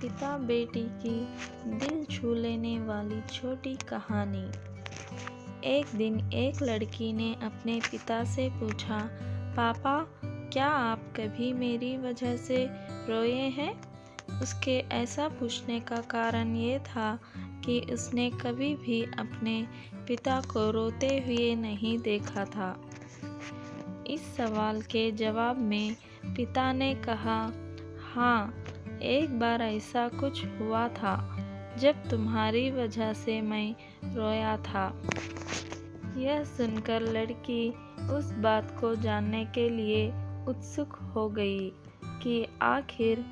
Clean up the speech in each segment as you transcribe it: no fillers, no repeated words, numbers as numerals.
पिता बेटी की दिल छू लेने वाली छोटी कहानी। एक दिन एक लड़की ने अपने पिता से पूछा, पापा, क्या आप कभी मेरी वजह से रोए हैं? उसके ऐसा पूछने का कारण ये था कि उसने कभी भी अपने पिता को रोते हुए नहीं देखा था। इस सवाल के जवाब में पिता ने कहा, हाँ, एक बार ऐसा कुछ हुआ था जब तुम्हारी वजह से मैं रोया था। यह सुनकर लड़की उस बात को जानने के लिए उत्सुक हो गई कि आखिर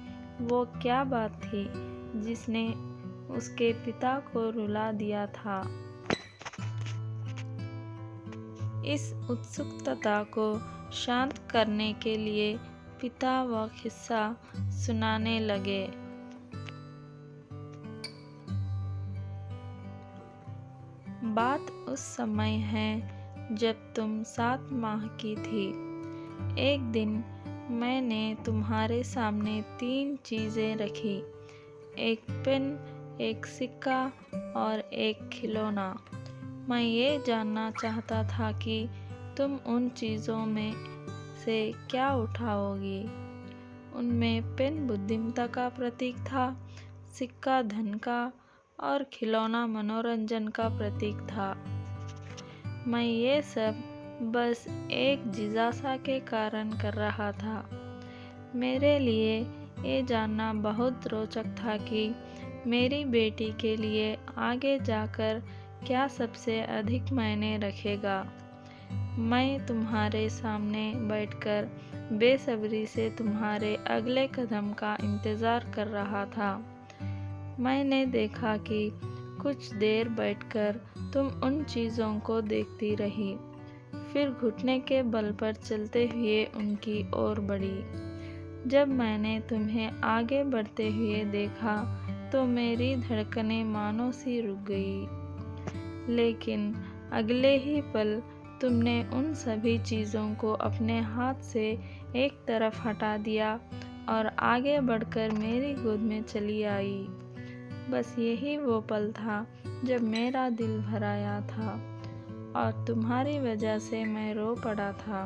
वो क्या बात थी जिसने उसके पिता को रुला दिया था। इस उत्सुकता को शांत करने के लिए पिता वह किस्सा सुनाने लगे। बात उस समय है जब तुम 7 माह की थी। एक दिन मैंने तुम्हारे सामने 3 चीज़ें रखी, एक पेन, एक सिक्का और एक खिलौना। मैं ये जानना चाहता था कि तुम उन चीज़ों में से क्या उठाओगी। उनमें पेन बुद्धिमत्ता का प्रतीक था, सिक्का धन का और खिलौना मनोरंजन का प्रतीक था। मैं ये सब बस एक जिज्ञासा के कारण कर रहा था। मेरे लिए ये जानना बहुत रोचक था कि मेरी बेटी के लिए आगे जाकर क्या सबसे अधिक मायने रखेगा। मैं तुम्हारे सामने बैठकर बेसब्री से तुम्हारे अगले कदम का इंतज़ार कर रहा था। मैंने देखा कि कुछ देर बैठकर तुम उन चीज़ों को देखती रही, फिर घुटने के बल पर चलते हुए उनकी ओर बढ़ी। जब मैंने तुम्हें आगे बढ़ते हुए देखा तो मेरी धड़कनें मानो सी रुक गई, लेकिन अगले ही पल तुमने उन सभी चीज़ों को अपने हाथ से एक तरफ हटा दिया और आगे बढ़कर मेरी गोद में चली आई। बस यही वो पल था जब मेरा दिल भर आया था और तुम्हारी वजह से मैं रो पड़ा था।